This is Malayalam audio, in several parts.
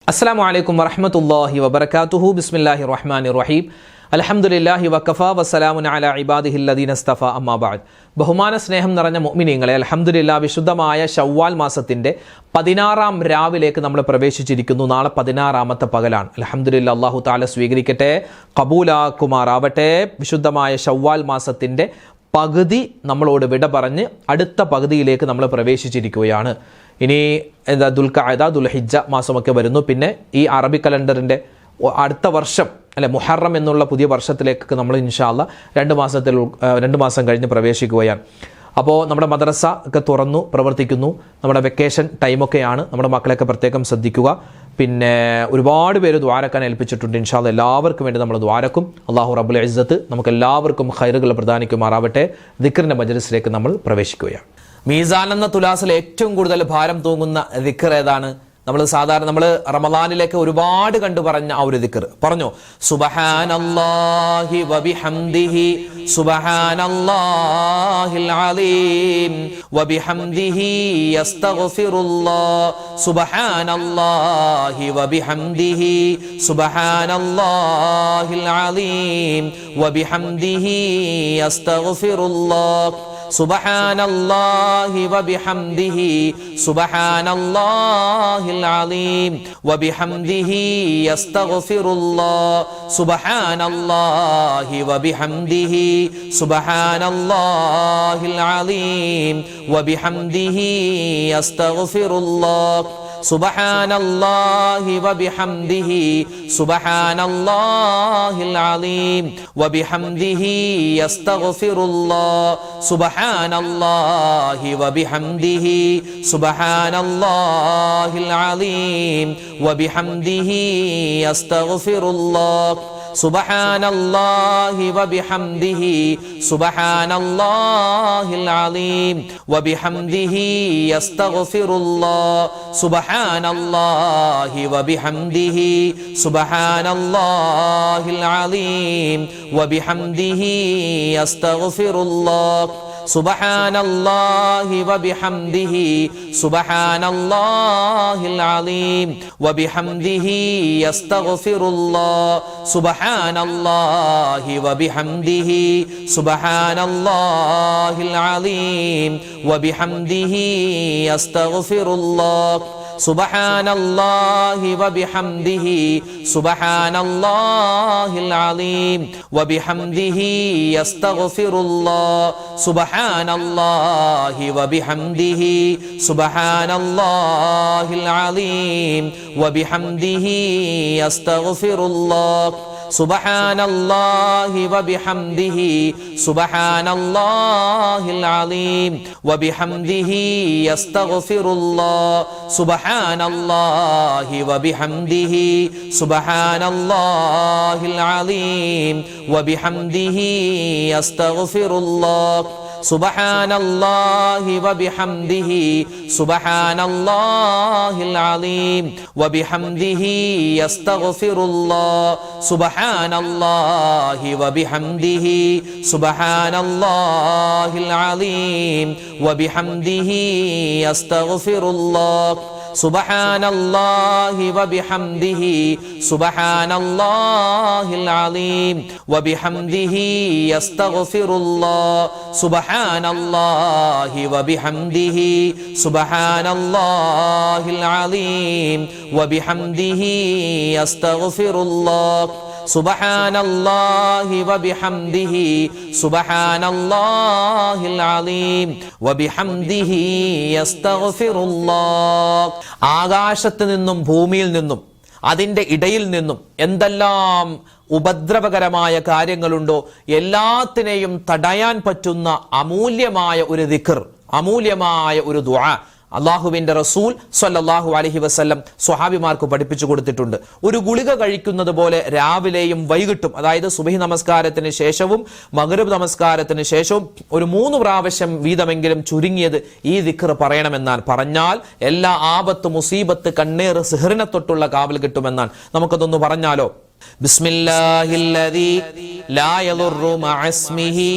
അസ്സലാമു അലൈക്കും വറഹ്മത്തുള്ളാഹി വബറകാതുഹു. ബിസ്മില്ലാഹിർ റഹ്മാനിർ റഹീം. അൽഹംദുലില്ലാഹി വഖഫാ വസ്സലാമുൻ അലാ ഇബാദിഹില്ലദീന ഇസ്തഫാ അമ്മാ ബഅദ്. ബഹുമാന സ്നേഹം നിറഞ്ഞ മുഅ്മിനീങ്ങളെ, അൽഹംദുലില്ലാഹ് വിശുദ്ധമായ ശവ്വാൽ മാസത്തിന്റെ 16-ാം രാവിലേക്ക് നമ്മൾ പ്രവേശിച്ചിരിക്കുന്നു. നാളെ 16-ാമത്തെ പകലാണ്. അൽഹംദുലില്ലാഹ്, അല്ലാഹു തആല സ്വീകരിക്കട്ടെ, കബൂലാക്കുമാറാവട്ടെ. വിശുദ്ധമായ ശവ്വാൽ മാസത്തിന്റെ പകുതി നമ്മളോട് വിട പറഞ്ഞ് അടുത്ത പകുതിയിലേക്ക് നമ്മൾ പ്രവേശിച്ചിരിക്കുകയാണ്. ഇനി ദുൽഖഅദ, ദുൽഹിജ്ജ മാസമൊക്കെ വരുന്നു. പിന്നെ ഈ അറബി കലണ്ടറിൻ്റെ അടുത്ത വർഷം മുഹറം എന്നുള്ള പുതിയ വർഷത്തിലേക്ക് നമ്മൾ ഇൻഷാ അല്ലാഹ് 2 മാസം കഴിഞ്ഞ് പ്രവേശിക്കുകയാണ്. അപ്പോൾ നമ്മുടെ മദ്രസ ഒക്കെ തുറന്നു പ്രവർത്തിക്കുന്നു. നമ്മുടെ വെക്കേഷൻ ടൈമൊക്കെയാണ്. നമ്മുടെ മക്കളെയൊക്കെ പ്രത്യേകം ശ്രദ്ധിക്കുക. പിന്നെ ഒരുപാട് പേര് ദ്വാരക്കാൻ ഏൽപ്പിച്ചിട്ടുണ്ട്. ഇൻഷാ അല്ലാഹ് എല്ലാവർക്കും വേണ്ടി നമ്മൾ ദ്വാരക്കും. അല്ലാഹു റബ്ബുൽ ഇസ്സത്ത് നമുക്ക് എല്ലാവർക്കും ഖൈറുകൾ പ്രദാനിക്കുമാറാവട്ടെ. ദിക്റിന്റെ മജ്ലിസിലേക്ക് നമ്മൾ പ്രവേശിക്കുകയാണ്. മീസാൻ എന്ന തുലാസിൽ ഏറ്റവും കൂടുതൽ ഭാരം തൂങ്ങുന്ന ദിക്ർ ഏതാണ്? നമ്മൾ റമളാനിലേക്ക് ഒരുപാട് കണ്ടു പറഞ്ഞ ആ ഒരു ദിക്ർ പറഞ്ഞു. സുബ്ഹാനല്ലാഹി വബിഹംദിഹി സുബ്ഹാനല്ലാഹിൽ അലീം വബിഹംദിഹി യസ്തഗ്ഫിറുല്ലാഹ് സുബ്ഹാനല്ലാഹി വബിഹംദിഹി സുബ്ഹാനല്ലാഹിൽ അലീം വബിഹംദിഹി യസ്തഗ്ഫിറുല്ലാഹ് സുബ്ഹാനല്ലാഹി വബിഹംദിഹി സുബ്ഹാനല്ലാഹിൽ അലീം വബിഹംദിഹി യസ്തഗ്ഫിറുല്ലാഹ് സുബ്ഹാനല്ലാഹി വബിഹംദിഹി സുബ്ഹാനല്ലാഹിൽ അലീം വബിഹംദിഹി യസ്തഗ്ഫിറുല്ലാഹ് സുബ്ഹാനല്ലാഹി വബിഹംദിഹി സുബ്ഹാനല്ലാഹിൽ അലീം വബിഹംദിഹി യസ്തഗ്ഫിറുല്ലാഹ് സുബ്ഹാനല്ലാഹി വബിഹംദിഹി സുബ്ഹാനല്ലാഹിൽ അലീം വബിഹംദിഹി യസ്തഗ്ഫിറുല്ലാഹ് സുബ്ഹാനല്ലാഹി വബിഹംദിഹി സുബ്ഹാനല്ലാഹിൽ അലീം വബിഹംദിഹി യസ്തഗ്ഫിറുല്ലാഹ് സുബ്ഹാനല്ലാഹി വബിഹംദിഹി സുബ്ഹാനല്ലാഹിൽ അലീം വബിഹംദിഹി യസ്തഗ്ഫിറുല്ലാഹ് സുബ്ഹാനല്ലാഹി വബിഹംദിഹി സുബ്ഹാനല്ലാഹിൽ അലീം വബിഹംദിഹി യസ്തഗ്ഫിറുല്ലാഹ് സുബ്ഹാനല്ലാഹി വബിഹംദിഹി സുബ്ഹാനല്ലാഹിൽ അലീം വബിഹംദിഹി യസ്തഗ്ഫിറുല്ലാഹ് സുബ്ഹാനല്ലാഹി വബിഹംദിഹി സുബ്ഹാനല്ലാഹിൽ അലീം വബിഹംദിഹി യസ്തഗ്ഫിറുല്ലാഹ് സുബ്ഹാനല്ലാഹി വബിഹംദിഹി സുബ്ഹാനല്ലാഹിൽ അലീം വബിഹംദിഹി യസ്തഗ്ഫിറുല്ലാഹ് സുബ്ഹാനല്ലാഹി വബിഹംദിഹി സുബ്ഹാനല്ലാഹിൽ അലീം വബിഹംദിഹി യസ്തഗ്ഫിറുല്ലാഹ് സുബ്ഹാനല്ലാഹി വബിഹംദിഹി സുബ്ഹാനല്ലാഹിൽ അലീം വബിഹംദിഹി യസ്തഗ്ഫിറുല്ലാഹ് സുബ്ഹാനല്ലാഹി വബിഹംദിഹി സുബ്ഹാനല്ലാഹിൽ അലീം വബിഹംദിഹി യസ്തഗ്ഫിറുല്ലാഹ് സുബ്ഹാനല്ലാഹി വബിഹംദിഹി സുബ്ഹാനല്ലാഹിൽ അലീം വബിഹംദിഹി യസ്തഗ്ഫിറുല്ലാഹ് സുബ്ഹാനല്ലാഹി വബിഹംദിഹി സുബ്ഹാനല്ലാഹിൽ അലീം വബിഹംദിഹി യസ്തഗ്ഫിറുല്ലാഹ് സുബ്ഹാനല്ലാഹി വബിഹംദിഹി സുബ്ഹാനല്ലാഹിൽ അലീം വബിഹംദിഹി യസ്തഗ്ഫിറുല്ലാഹ് സുബ്ഹാനല്ലാഹി വബിഹംദിഹി സുബ്ഹാനല്ലാഹിൽ അലീം വബിഹംദിഹി യസ്തഗ്ഫിറുല്ലാഹ്. ആകാശത്ത് നിന്നും ഭൂമിയിൽ നിന്നും അതിൻ്റെ ഇടയിൽ നിന്നും എന്തെല്ലാം ഉപദ്രവകരമായ കാര്യങ്ങളുണ്ടോ എല്ലാത്തിനെയും തടയാൻ പറ്റുന്ന അമൂല്യമായ ഒരു ദിക്ർ, അമൂല്യമായ ഒരു ദുആ അള്ളാഹുവിന്റെ റസൂൽ സ്വല്ലല്ലാഹു അലൈഹി വസല്ലം സ്വഹാബിമാർക്ക് പഠിപ്പിച്ചു കൊടുത്തിട്ടുണ്ട്. ഒരു ഗുളിക കഴിക്കുന്നത് പോലെ രാവിലെയും വൈകിട്ടും, അതായത് സുബഹി നമസ്കാരത്തിന് ശേഷവും മഗ്രിബ് നമസ്കാരത്തിന് ശേഷവും ഒരു 3 പ്രാവശ്യം വീതമെങ്കിലും ചുരുങ്ങിയത് ഈ ദിക്ർ പറയണമെന്നാണ്. പറഞ്ഞാൽ എല്ലാ ആപത്ത്, മുസീബത്ത്, കണ്ണേർ, സിഹറിനെ തൊട്ടുള്ള കാവൽ കിട്ടുമെന്നാണ്. നമുക്കതൊന്ന് പറഞ്ഞാലോ? ബിസ്മില്ലാഹില്ലദീ ലാ യദുറു മഅസ്മിഹി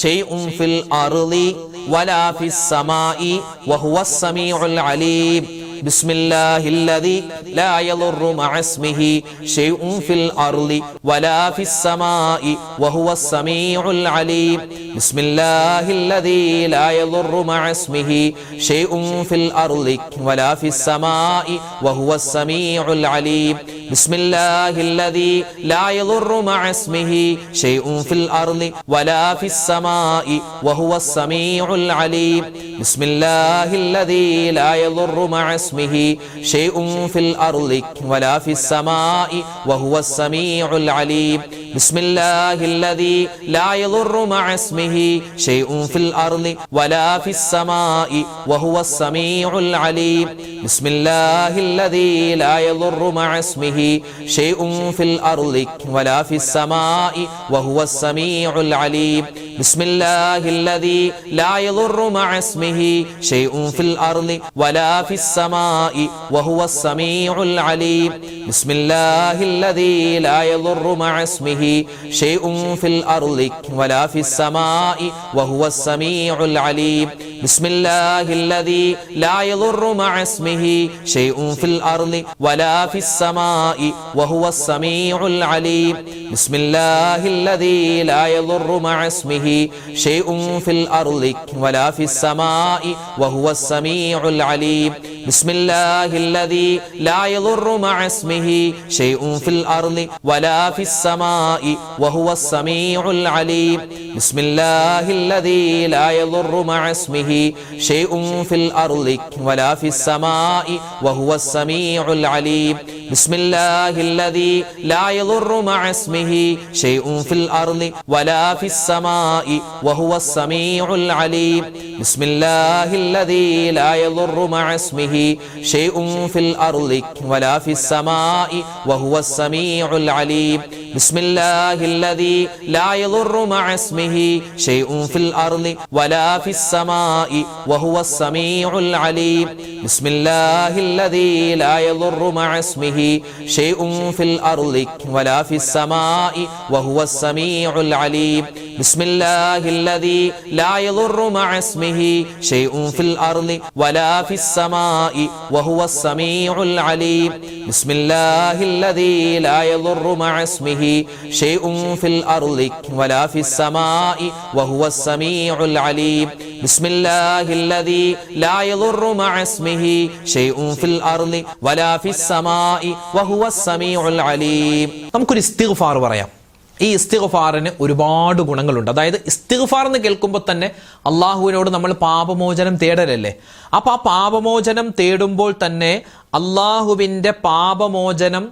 ഷൈഉൻ ഫിൽ അർളി വലാ ഫിസ് സമാഇ വഹുവസ് സമീഉൽ അലീം ബിസ്മില്ലാഹില്ലദീ ലാ യദുറു മഅ ഇസ്മിഹി ശൈഉൻ ഫിൽ അർളി വലാ ഫിസ് സമാഇ വഹുവസ് സമീഉൽ അലീം. ബിസ്മില്ലാഹില്ലദീ ലാ യദുറു മഅ ഇസ്മിഹി ശൈഉൻ ഫിൽ അർളി വലാ ഫിസ് സമാഇ വഹുവസ് സമീഉൽ അലീം. ബിസ്മില്ലാഹില്ലദീ ലാ യദുറു മഅ ഇസ്മിഹി ശൈഉൻ ഫിൽ അർളി വലാ ഫിസ് സമാഇ വഹുവസ് സമീഉൽ അലീം. ബിസ്മില്ലാഹില്ലദീ ലാ യദുറു മഅ ഇസ്മിഹി ശൈഉൻ ഫിൽ അർളി വലാ ഫിസ് സമാഇ വഹുവസ് സമീഉൽ അലീം. ബിസ്മില്ലാഹില്ലദീ ലാ യദുറു മഅ ഇസ്മിഹി ശൈഉൻ ഫിൽ അർളി വലാ ഫിസ് സമാഇ വഹുവസ് സമീഉൽ അലീം. ബിസ്മില്ലാഹില്ലദീ ലാ യദുറു മഅ ഇസ്മിഹി ശൈഉൻ ഫിൽ അർളി വലാ ഫിസ് സമാഇ വഹുവസ് സമീഉൽ അലീം. ബിസ്മില്ലാഹില്ലദീ ലാ യദുറു മഅ ഇസ്മിഹി ശൈഉൻ ഫിൽ അർളി വലാ ഫിസ് സമാഇ വഹുവസ് സമീഉൽ അലീം. ബിസ്മില്ലാഹില്ലദീ ലാ യദുറു മഅ ഇസ്മിഹി ശൈഉൻ ഫിൽ അർളി വലാ ഫിസ് സമാഇ വഹുവസ് സമീഉൽ അലീം. ബിസ്മില്ലാഹില്ലദീ ലാ യദുറു മഅ ഇസ്മിഹി ശൈഉൻ ഫിൽ അർളി വലാ ഫിസ് സമാഇ വഹുവസ് സമീഉൽ അലീം. ബിസ്മില്ലാഹില്ലദീ ലാ യദുറു മഅ ഇസ്മിഹി ശൈഉൻ ഫിൽ അർളി വലാ ഫിസ് സമാഇ വഹുവസ് സമീഉൽ അലീം. ബിസ്മില്ലാഹില്ലദീ ലാ യദുറു മഅ ഇസ്മിഹി ശൈഉൻ ഫിൽ അർളി വലാ ഫിസ് സമാഇ വഹുവസ് സമീഉൽ അലീം. ബിസ്മില്ലാഹില്ലദീ ലാ യദുറു മഅ ഇസ്മിഹി ശൈഉൻ ഫിൽ അർളി വലാ ഫിസ് സമാഇ വഹുവസ് സമീഉൽ അലീം. ബിസ്മില്ലാഹില്ലദീ ലാ യദുറു മഅ ഇസ്മിഹി ശൈഉൻ ഫിൽ അർളി വലാ ഫിസ് സമാഇ വഹുവസ് സമീഉൽ അലീം. ബിസ്മില്ലാഹില്ലദീ ലാ യദുറു മഅ ഇസ്മിഹി ശൈഉൻ ഫിൽ അർളി വലാ ഫിസ് സമാഇ വഹുവസ് സമീഉൽ അലീം. ബിസ്മില്ലാഹില്ലദീ ലാ യദുറു മഅ ഇസ്മിഹി ശൈഉൻ ഫിൽ അർളി വലാ ഫിസ് സമാഇ വഹുവസ് സമീഉൽ അലീം. ബിസ്മില്ലാഹില്ലദീ ലാ യദുറു മഅ ഇസ്മിഹി ശൈഉൻ ഫിൽ അർളി വലാ ഫിസ് സമാഇ വഹുവസ് സമീഉൽ അലീം. ബിസ്മില്ലാഹില്ലദീ ലാ യദുറു മഅ ഇസ്മിഹി ശൈഉൻ ഫിൽ അർളി വലാ ഫിസ് സമാഇ വഹുവസ് സമീഉൽ അലീം. ബിസ്മില്ലാഹില്ലദീ ലാ യദുറു മഅ ഇസ്മിഹി ശൈഉൻ ഫിൽ അർളി വലാ ഫിസ് സമാഇ വഹുവസ് സമീഉൽ അലീം. ബിസ്മില്ലാഹില്ലദീ ലാ യദുറു മഅ ഇസ്മിഹി ശൈഉൻ ഫിൽ അർളി വലാ ഫിസ് സമാഇ വഹുവസ് സമീഉൽ അലീം. നമുക്കൊരു ഇസ്തിഗ്ഫാർ പറയാം. ഈ ഇസ്തിഗ്ഫാറിന് ഒരുപാട് ഗുണങ്ങളുണ്ട്. അതായത് ഇസ്തിഗ്ഫാർ എന്ന് കേൾക്കുമ്പോൾ തന്നെ അള്ളാഹുവിനോട് നമ്മൾ പാപമോചനം തേടലല്ലേ. അപ്പോൾ ആ പാപമോചനം തേടുമ്പോൾ തന്നെ അള്ളാഹുവിൻ്റെ പാപമോചനം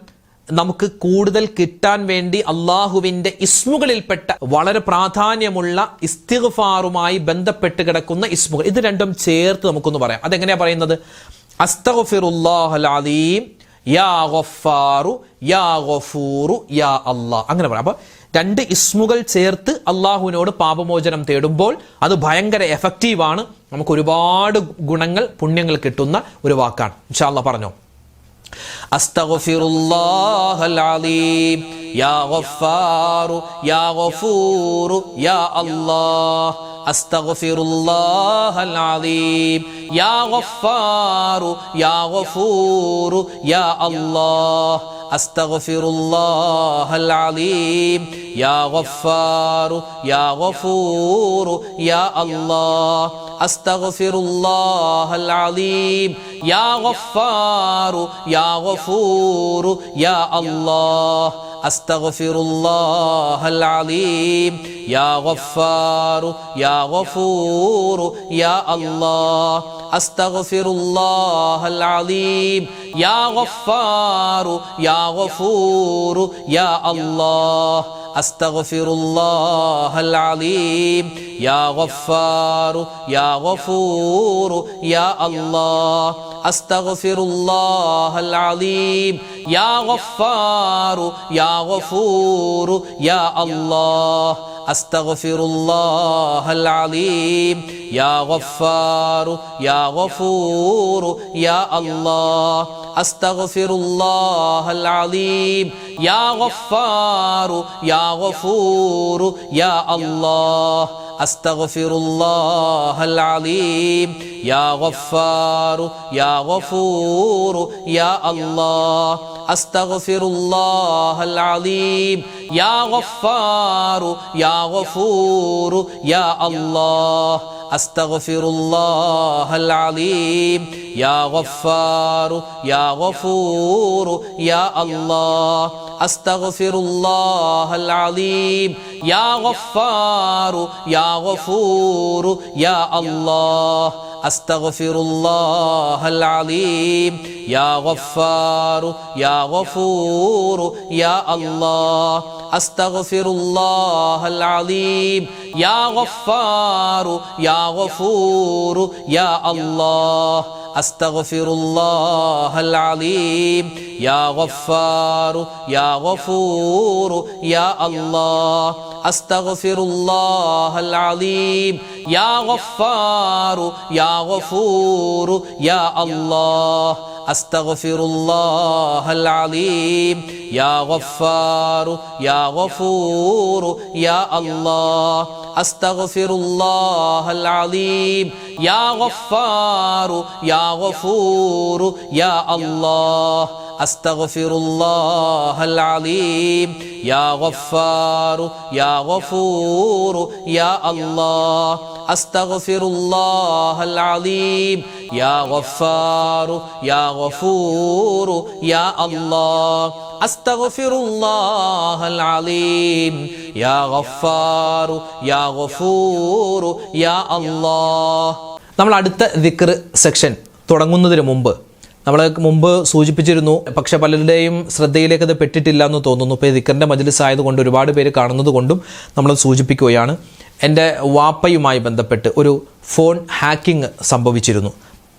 നമുക്ക് കൂടുതൽ കിട്ടാൻ വേണ്ടി അള്ളാഹുവിൻ്റെ ഇസ്മുകളിൽപ്പെട്ട വളരെ പ്രാധാന്യമുള്ള ഇസ്തിഗ്ഫാറുമായി ബന്ധപ്പെട്ട് കിടക്കുന്ന ഇസ്മുകൾ, ഇത് രണ്ടും ചേർത്ത് നമുക്കൊന്ന് പറയാം. അതെങ്ങനെയാണ് പറയുന്നത്? അസ്തഗ്ഫിറുല്ലാഹൽ അലീം യാ ഗഫാറു യാ ഗഫൂറു യാ അല്ലാഹ്, അങ്ങനെ പറയാം. അപ്പോൾ രണ്ട് ഇസ്മുകൾ ചേർത്ത് അള്ളാഹുവിനോട് പാപമോചനം തേടുമ്പോൾ അത് ഭയങ്കര എഫക്റ്റീവാണ്. നമുക്ക് ഒരുപാട് ഗുണങ്ങൾ, പുണ്യങ്ങൾ കിട്ടുന്ന ഒരു വാക്കാണ്. ഇൻഷാ അല്ലാഹ് പറഞ്ഞോ. അസ്തഗ്ഫിറുല്ലാഹൽ അലീം യാ ഗഫാറു യാ ഗഫൂറു യാ അല്ലാഹ്. അസ്തഗ്ഫിറുല്ലാഹൽ അലീം യാ ഗഫാറു യാ ഗഫൂറു യാ അല്ലാഹ്. അസ്തഗ്ഫിറുല്ലാഹൽ അലീം യാ ഗഫാറു യാ ഗഫൂറു യാ അല്ലാഹ്. അസ്തഗ്ഫിറുല്ലാഹൽ അലീം യാ ഗഫാറു യാ ഗഫൂറു യാ അല്ലാഹ്. അസ്തഗ്ഫിറുല്ലാഹൽ അലീം യാ ഗഫാറു യാ ഗഫൂറു യാ അല്ലാഹ്. അസ്തഗ്ഫിറുല്ലാഹൽ അലീം യാ ഗഫാറു യാ ഗഫൂറു യാ അല്ലാഹ്. അസ്തഗ്ഫിറുല്ലാഹൽ അലീം യാ ഗഫാറു യാ ഗഫൂറു യാ അല്ലാഹ്. അസ്തഗ്ഫിറുല്ലാഹൽ അലീം യാ ഗഫാറു യാ ഗഫൂറു യാ അല്ലാഹ്. അസ്തഗ്ഫിറുല്ലാഹൽ അലീം യാ ഗഫാറു യാ ഗഫൂറു യാ അല്ലാഹ്. അസ്തഗ്ഫിറുല്ലാഹൽ അലീം യാ ഗഫാറു യാ ഗഫൂറു യാ അല്ലാഹ്. അസ്തഗ്ഫിറുല്ലാഹൽ അലീം യാ ഗഫാറു യാ ഗഫൂറു യാ അല്ലാഹ് അസ്തഗ്ഫിറുല്ലാഹൽ അലീം യാ ഗഫാറു യാ ഗഫൂറു യാ അല്ലാഹ് അസ്തഗ്ഫിറുല്ലാഹൽ അലീം യാ ഗഫാറു യാ ഗഫൂറു യാ അല്ലാഹ് അസ്തഗ്ഫിറുല്ലാഹൽ അലീം യാ ഗഫാറു യാ ഗഫൂറു യാ അല്ലാഹ് അസ്തഗ്ഫിറുല്ലാഹൽ അലീം യാ ഗഫാറു യാ ഗഫൂറു യാ അല്ലാഹ് അസ്തഗ്ഫിറുല്ലാഹൽ അലീം യാ ഗഫാറു യാ ഗഫൂറു യാ അല്ലാഹ് അസ്തഗ്ഫിറുല്ലാഹൽ അലീം യാ ഗഫാറു യാ ഗഫൂറു യാ അല്ലാഹ് അസ്തഗ്ഫിറുല്ലാഹൽ അലീം യാ ഗഫാറു യാ ഗഫൂറു യാ അല്ലാഹ് അസ്തഗ്ഫിറുല്ലാഹൽ അലീം യാ ഗഫാറു യാ ഗഫൂറു യാ അല്ലാഹ് അസ്തഗ്ഫിറുല്ലാഹൽ അലീം യാ ഗഫാറു യാ ഗഫൂറു യാ അല്ലാഹ് അസ്തഗ്ഫിറുല്ലാഹൽ അലീം യാ ഗഫാറു യാ ഗഫൂറു യാ അല്ലാഹ് അസ്തഗ്ഫിറുല്ലാഹൽ അലീം യാ ഗഫാറു യാ ഗഫൂറു യാ അല്ലാഹ് അസ്തഗ്ഫിറുല്ലാഹൽ അലീം യാ ഗഫാറു യാ ഗഫൂറു യാ അല്ലാഹ്. നമ്മൾ അടുത്ത ദിക്ർ സെക്ഷൻ തുടങ്ങുന്നതിന് മുമ്പ് സൂചിപ്പിച്ചിരുന്നു, പക്ഷെ പലരുടെയും ശ്രദ്ധയിലേക്ക് അത് പെട്ടിട്ടില്ല എന്ന് തോന്നുന്നു. ഇപ്പോൾ ദിക്റിൻ്റെ മജ്ലിസ് ആയതുകൊണ്ട് ഒരുപാട് പേര് കാണുന്നത് കൊണ്ടും നമ്മൾ സൂചിപ്പിക്കുകയാണ്. എൻ്റെ വാപ്പയുമായി ബന്ധപ്പെട്ട് ഒരു ഫോൺ ഹാക്കിംഗ് സംഭവിച്ചിരുന്നു.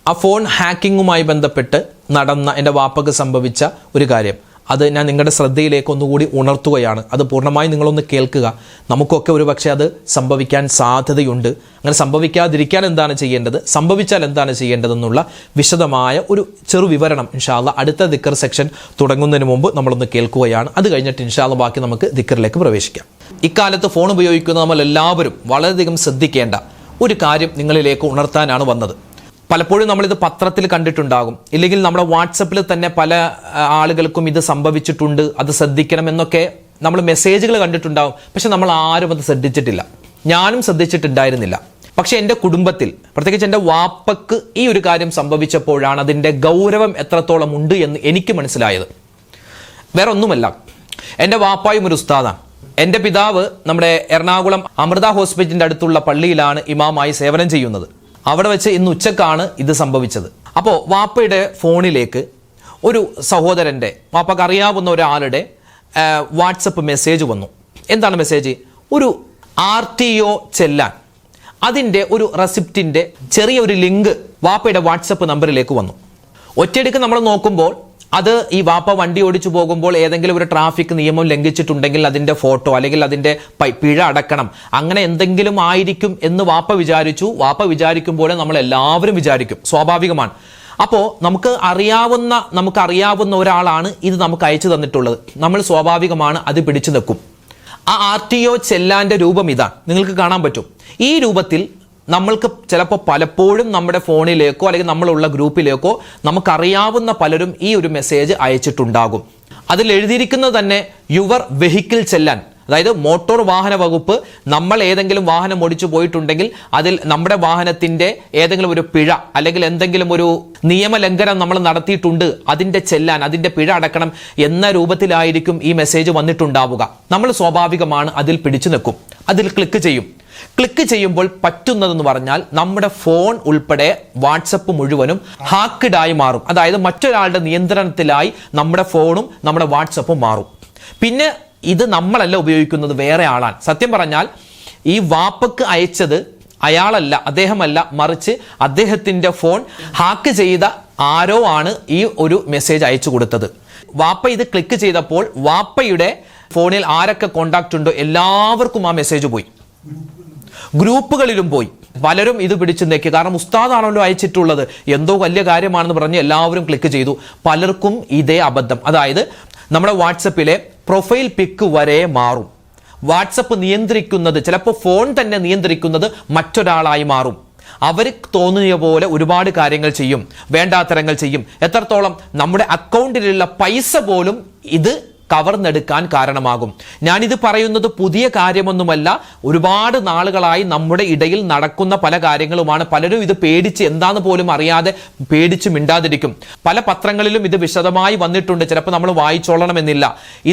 ആ ഫോൺ ഹാക്കിങ്ങുമായി ബന്ധപ്പെട്ട് നടന്ന എൻ്റെ വാപ്പക്ക് സംഭവിച്ച ഒരു കാര്യം, അത് ഞാൻ നിങ്ങളുടെ ശ്രദ്ധയിലേക്ക് ഒന്നുകൂടി ഉണർത്തുകയാണ്. അത് പൂർണ്ണമായി നിങ്ങളൊന്ന് കേൾക്കുക. നമുക്കൊക്കെ ഒരു പക്ഷേ അത് സംഭവിക്കാൻ സാധ്യതയുണ്ട്. അങ്ങനെ സംഭവിക്കാതിരിക്കാൻ എന്താണ് ചെയ്യേണ്ടത്, സംഭവിച്ചാൽ എന്താണ് ചെയ്യേണ്ടതെന്നുള്ള വിശദമായ ഒരു ചെറു വിവരണം ഇൻഷാ അല്ലാഹ് അടുത്ത ദിക്ർ സെക്ഷൻ തുടങ്ങുന്നതിന് മുമ്പ് നമ്മളൊന്ന് കേൾക്കുകയാണ്. അത് കഴിഞ്ഞിട്ട് ഇൻഷാ അല്ലാഹ് ബാക്കി നമുക്ക് ദിക്റിലേക്ക് പ്രവേശിക്കാം. ഇക്കാലത്ത് ഫോൺ ഉപയോഗിക്കുന്ന നമ്മൾ എല്ലാവരും വളരെയധികം ശ്രദ്ധിക്കേണ്ട ഒരു കാര്യം നിങ്ങളിലേക്ക് ഉണർത്താനാണ് വന്നത്. പലപ്പോഴും നമ്മളിത് പത്രത്തിൽ കണ്ടിട്ടുണ്ടാകും, ഇല്ലെങ്കിൽ നമ്മുടെ വാട്സപ്പിൽ തന്നെ പല ആളുകൾക്കും ഇത് സംഭവിച്ചിട്ടുണ്ട്, അത് ശ്രദ്ധിക്കണം എന്നൊക്കെ നമ്മൾ മെസ്സേജുകൾ കണ്ടിട്ടുണ്ടാകും. പക്ഷെ നമ്മൾ ആരും അത് ശ്രദ്ധിച്ചിട്ടില്ല, ഞാനും ശ്രദ്ധിച്ചിട്ടുണ്ടായിരുന്നില്ല. പക്ഷെ എൻ്റെ കുടുംബത്തിൽ, പ്രത്യേകിച്ച് എൻ്റെ വാപ്പക്ക് ഈ ഒരു കാര്യം സംഭവിച്ചപ്പോഴാണ് അതിൻ്റെ ഗൗരവം എത്രത്തോളം ഉണ്ട് എന്ന് എനിക്ക് മനസ്സിലായത്. വേറെ ഒന്നുമല്ല, എൻ്റെ വാപ്പായും ഒരു ഉസ്താദാണ്. എൻ്റെ പിതാവ് നമ്മുടെ എറണാകുളം അമൃത ഹോസ്പിറ്റലിൻ്റെ അടുത്തുള്ള പള്ളിയിലാണ് ഇമാമായി സേവനം ചെയ്യുന്നത്. അവിടെ വെച്ച് ഇന്ന് ഉച്ചക്കാണ് ഇത് സംഭവിച്ചത്. അപ്പോൾ വാപ്പയുടെ ഫോണിലേക്ക് ഒരു സഹോദരൻ്റെ, വാപ്പക്ക് അറിയാവുന്ന ഒരാളുടെ വാട്സപ്പ് മെസ്സേജ് വന്നു. എന്താണ് മെസ്സേജ്? ഒരു RTO ചെല്ലാൻ അതിൻ്റെ ഒരു റെസിപ്റ്റിൻ്റെ ചെറിയൊരു ലിങ്ക് വാപ്പയുടെ വാട്സപ്പ് നമ്പറിലേക്ക് വന്നു. ഒറ്റയടിക്ക് നമ്മൾ നോക്കുമ്പോൾ അത് ഈ വാപ്പ വണ്ടി ഓടിച്ചു പോകുമ്പോൾ ഏതെങ്കിലും ഒരു ട്രാഫിക് നിയമം ലംഘിച്ചിട്ടുണ്ടെങ്കിൽ അതിൻ്റെ ഫോട്ടോ, അല്ലെങ്കിൽ അതിൻ്റെ പിഴ അടക്കണം, അങ്ങനെ എന്തെങ്കിലും ആയിരിക്കും എന്ന് വാപ്പ വിചാരിച്ചു. വാപ്പ വിചാരിക്കുമ്പോൾ നമ്മൾ എല്ലാവരും വിചാരിക്കും, സ്വാഭാവികമാണ്. അപ്പോൾ നമുക്ക് അറിയാവുന്ന ഒരാളാണ് ഇത് നമുക്ക് അയച്ചു തന്നിട്ടുള്ളത്. നമ്മൾ സ്വാഭാവികമാണ് അത് പിടിച്ചു നിൽക്കും. ആ RTO ചെല്ലാൻ്റെ രൂപം ഇതാണ്, നിങ്ങൾക്ക് കാണാൻ പറ്റും. ഈ രൂപത്തിൽ നമ്മൾക്ക് ചിലപ്പോൾ പലപ്പോഴും നമ്മുടെ ഫോണിലേക്കോ അല്ലെങ്കിൽ നമ്മളുള്ള ഗ്രൂപ്പിലേക്കോ നമുക്കറിയാവുന്ന പലരും ഈ ഒരു മെസ്സേജ് അയച്ചിട്ടുണ്ടാകും. അതിൽ എഴുതിയിരിക്കുന്നത് തന്നെ യുവർ വെഹിക്കിൾ ചെല്ലാൻ, അതായത് മോട്ടോർ വാഹന വകുപ്പ് നമ്മൾ ഏതെങ്കിലും വാഹനം ഓടിച്ചു പോയിട്ടുണ്ടെങ്കിൽ അതിൽ നമ്മുടെ വാഹനത്തിന്റെ ഏതെങ്കിലും ഒരു പിഴ അല്ലെങ്കിൽ എന്തെങ്കിലും ഒരു നിയമലംഘനം നമ്മൾ നടത്തിയിട്ടുണ്ട്, അതിന്റെ ചെല്ലാൻ, അതിന്റെ പിഴ അടക്കണം എന്ന രൂപത്തിലായിരിക്കും ഈ മെസ്സേജ് വന്നിട്ടുണ്ടാവുക. നമ്മൾ സ്വാഭാവികമാണ് അതിൽ പിടിച്ചു നിൽക്കും, അതിൽ ക്ലിക്ക് ചെയ്യും. ക്ലിക്ക് ചെയ്യുമ്പോൾ പറ്റുന്നതെന്ന് പറഞ്ഞാൽ നമ്മുടെ ഫോൺ ഉൾപ്പെടെ വാട്സപ്പ് മുഴുവനും ഹാക്ക്ഡ് ആയി മാറും. അതായത് മറ്റൊരാളുടെ നിയന്ത്രണത്തിലായി നമ്മുടെ ഫോണും നമ്മുടെ വാട്സപ്പും മാറും. പിന്നെ ഇത് നമ്മളല്ല ഉപയോഗിക്കുന്നത്, വേറെ ആളാണ്. സത്യം പറഞ്ഞാൽ ഈ വാപ്പക്ക് അയച്ചത് അയാളല്ല, അദ്ദേഹമല്ല, മറിച്ച് അദ്ദേഹത്തിന്റെ ഫോൺ ഹാക്ക് ചെയ്ത ആരോ ആണ് ഈ ഒരു മെസ്സേജ് അയച്ചു കൊടുത്തത്. വാപ്പ ഇത് ക്ലിക്ക് ചെയ്തപ്പോൾ വാപ്പയുടെ ഫോണിൽ ആരൊക്കെ കോണ്ടാക്ട് ഉണ്ടോ എല്ലാവർക്കും ആ മെസ്സേജ് പോയി, ഗ്രൂപ്പുകളിലും പോയി. പലരും ഇത് പിടിച്ചു നോക്കി, കാരണം ഉസ്താദാണല്ലോ അയച്ചിട്ടുള്ളത്, എന്തോ വലിയ കാര്യമാണെന്ന് പറഞ്ഞ് എല്ലാവരും ക്ലിക്ക് ചെയ്തു. പലർക്കും ഇതേ അബദ്ധം, അതായത് നമ്മുടെ വാട്സപ്പിലെ പ്രൊഫൈൽ പിക്ക് വരെ മാറും. വാട്സപ്പ് നിയന്ത്രിക്കുന്നത്, ചിലപ്പോൾ ഫോൺ തന്നെ നിയന്ത്രിക്കുന്നത് മറ്റൊരാളായി മാറും. അവർ തോന്നിയ പോലെ ഒരുപാട് കാര്യങ്ങൾ ചെയ്യും, വേണ്ടാത്തരങ്ങൾ ചെയ്യും. എത്രത്തോളം നമ്മുടെ അക്കൗണ്ടിലുള്ള പൈസ പോലും ഇത് കവർന്നെടുക്കാൻ കാരണമാകും. ഞാനിത് പറയുന്നത് പുതിയ കാര്യമൊന്നുമല്ല. ഒരുപാട് നാളുകളായി നമ്മുടെ ഇടയിൽ നടക്കുന്ന പല കാര്യങ്ങളുമാണ്. പലരും ഇത് പേടിച്ച് എന്താന്ന് പോലും അറിയാതെ പേടിച്ച് മിണ്ടാതിരിക്കും. പല പത്രങ്ങളിലും ഇത് വിശദമായി വന്നിട്ടുണ്ട്. ചിലപ്പോൾ നമ്മൾ വായിച്ചോളണമെന്നില്ല.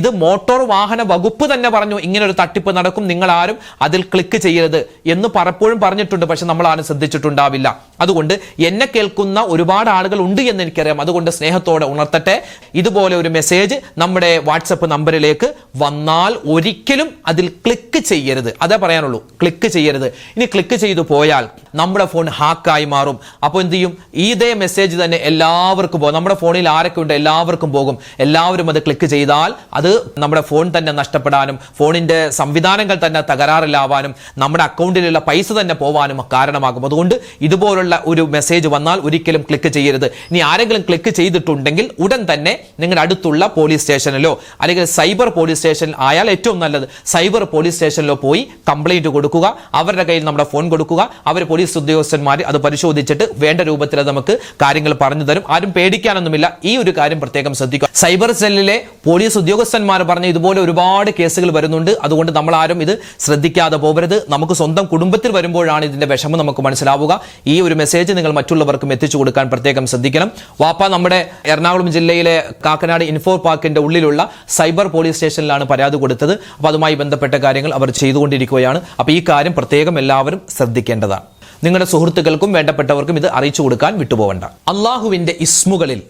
ഇത് മോട്ടോർ വാഹന വകുപ്പ് തന്നെ പറഞ്ഞു ഇങ്ങനെ ഒരു തട്ടിപ്പ് നടക്കും, നിങ്ങൾ ആരും അതിൽ ക്ലിക്ക് ചെയ്യരുത് എന്ന് പലപ്പോഴും പറഞ്ഞിട്ടുണ്ട്. പക്ഷെ നമ്മൾ ആരും ശ്രദ്ധിച്ചിട്ടുണ്ടാവില്ല. അതുകൊണ്ട് എന്നെ കേൾക്കുന്ന ഒരുപാട് ആളുകൾ ഉണ്ട് എന്ന് എനിക്കറിയാം. അതുകൊണ്ട് സ്നേഹത്തോടെ ഉണർത്തട്ടെ, ഇതുപോലെ ഒരു മെസ്സേജ് നമ്മുടെ വാട്സപ്പ് നമ്പറിലേക്ക് വന്നാൽ ഒരിക്കലും അതിൽ ക്ലിക്ക് ചെയ്യരുത്. അതേ പറയാനുള്ളൂ, ക്ലിക്ക് ചെയ്യരുത്. ഇനി ക്ലിക്ക് ചെയ്തു പോയാൽ നമ്മുടെ ഫോൺ ഹാക്കായി മാറും. അപ്പോൾ എന്ത് ചെയ്യും? ഇതേ മെസ്സേജ് തന്നെ എല്ലാവർക്കും പോകും. നമ്മുടെ ഫോണിൽ ആരൊക്കെ ഉണ്ട് എല്ലാവർക്കും പോകും. എല്ലാവരും അത് ക്ലിക്ക് ചെയ്താൽ അത് നമ്മുടെ ഫോൺ തന്നെ നഷ്ടപ്പെടാനും ഫോണിന്റെ സംവിധാനങ്ങൾ തന്നെ തകരാറിലാവാനും നമ്മുടെ അക്കൗണ്ടിലുള്ള പൈസ തന്നെ പോവാനും കാരണമാകും. അതുകൊണ്ട് ഇതുപോലുള്ള ഒരു മെസ്സേജ് വന്നാൽ ഒരിക്കലും ക്ലിക്ക് ചെയ്യരുത്. ഇനി ആരെങ്കിലും ക്ലിക്ക് ചെയ്തിട്ടുണ്ടെങ്കിൽ ഉടൻ തന്നെ നിങ്ങളുടെ അടുത്തുള്ള പോലീസ് സ്റ്റേഷനിലോ അല്ലെങ്കിൽ സൈബർ പോലീസ് സ്റ്റേഷൻ ആയാൽ ഏറ്റവും നല്ലത്, സൈബർ പോലീസ് സ്റ്റേഷനിലോ പോയി കംപ്ലൈന്റ് കൊടുക്കുക. അവരുടെ കയ്യിൽ നമ്മുടെ ഫോൺ കൊടുക്കുക. അവർ പോലീസ് ഉദ്യോഗസ്ഥന്മാർ അത് പരിശോധിച്ചിട്ട് വേണ്ട രൂപത്തിൽ നമുക്ക് കാര്യങ്ങൾ പറഞ്ഞു തരും. ആരും പേടിക്കാനൊന്നുമില്ല. ഈ ഒരു കാര്യം പ്രത്യേകം ശ്രദ്ധിക്കുക. സൈബർ സെല്ലിലെ പോലീസ് ഉദ്യോഗസ്ഥന്മാർ പറഞ്ഞ ഇതുപോലെ ഒരുപാട് കേസുകൾ വരുന്നുണ്ട്. അതുകൊണ്ട് നമ്മൾ ആരും ഇത് ശ്രദ്ധിക്കാതെ പോകരുത്. നമുക്ക് സ്വന്തം കുടുംബത്തിൽ വരുമ്പോഴാണ് ഇതിന്റെ വിഷമം നമുക്ക് മനസ്സിലാവുക. ഈ ഒരു മെസ്സേജ് നിങ്ങൾ മറ്റുള്ളവർക്കും എത്തിച്ചു കൊടുക്കാൻ പ്രത്യേകം ശ്രദ്ധിക്കണം. വാപ്പ നമ്മുടെ എറണാകുളം ജില്ലയിലെ കാക്കനാട് ഇൻഫോ പാർക്കിന്റെ ഉള്ളിലുള്ള സൈബർ പോലീസ് സ്റ്റേഷനിലാണ് പരാതി കൊടുത്തത്. അപ്പോൾ അതുമായി ബന്ധപ്പെട്ട കാര്യങ്ങൾ അവർ ചെയ്തുകൊണ്ടിരിക്കുകയാണ്. അപ്പോൾ ഈ കാര്യം പ്രത്യേകം എല്ലാവരും ശ്രദ്ധിക്കേണ്ടതാണ്. നിങ്ങളുടെ സുഹൃത്തുക്കൾക്കും വേണ്ടപ്പെട്ടവർക്കും ഇത് അറിയിച്ചു കൊടുക്കാൻ വിട്ടുപോകണ്ട. അള്ളാഹുവിന്റെ ഇസ്മുകളിൽ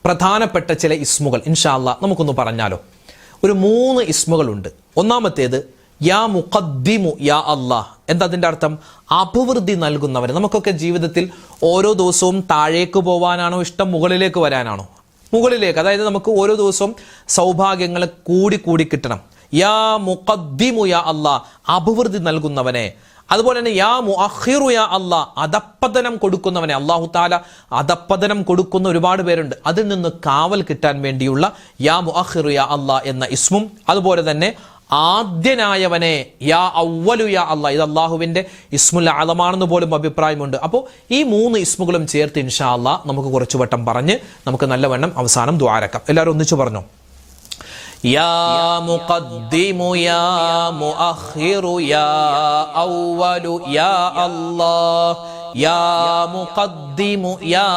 പ്രധാനപ്പെട്ട ചില ഇസ്മുകൾ ഇൻഷാ അല്ലാഹ് നമുക്കൊന്ന് പറഞ്ഞാലോ. ഒരു 3 ഇസ്മുകളുണ്ട്. ഒന്നാമത്തേത് യാ മുഖദ്ദിമു യാ അല്ലാഹ്. എന്താ അതിൻ്റെ അർത്ഥം? അഭിവൃദ്ധി നൽകുന്നവൻ. നമുക്കൊക്കെ ജീവിതത്തിൽ ഓരോ ദിവസവും താഴേക്ക് പോവാനാണോ ഇഷ്ടം, മുകളിലേക്ക് വരാനാണോ? മുകളിലേക്ക്. അതായത് നമുക്ക് ഓരോ ദിവസവും സൗഭാഗ്യങ്ങൾ കൂടി കൂടി കിട്ടണം. യാ മുഖദ്ദിമു യാ അല്ലാഹ്, അഭിവൃദ്ധി നൽകുന്നവനെ. അതുപോലെ തന്നെ യാ മുഅഖിറു യാ അല്ലാഹ്, അധപ്പതനം കൊടുക്കുന്നവനെ. അല്ലാഹു തആല അധപ്പതനം കൊടുക്കുന്ന ഒരുപാട് പേരുണ്ട്. അതിൽ നിന്ന് കാവൽ കിട്ടാൻ വേണ്ടിയുള്ള യാ മുഅഖിറു യാ അല്ലാഹ് എന്ന ഇസ്മും, അതുപോലെ തന്നെ ആദ്യനായവനെ യാ അവ്വലു യാ അല്ലാഹ്, ഇത് അള്ളാഹുവിന്റെ ഇസ്മുൽ അഅ്ളമാണെന്ന് പോലും അഭിപ്രായമുണ്ട്. അപ്പോൾ ഈ 3 ഇസ്മുകളും ചേർത്ത് ഇൻഷാ അല്ലാഹ് നമുക്ക് കുറച്ചു വട്ടം പറഞ്ഞ് നമുക്ക് നല്ലവണ്ണം അവസാനം ദുആരക്കാം. എല്ലാവരും ഒന്നിച്ചു പറഞ്ഞോ. യാ മുഖദ്ദിമു യാ മുഅഖിറു യാ അവ്വലു യാ അല്ലാഹ്, യാ മുഖദ്ദിമു യാ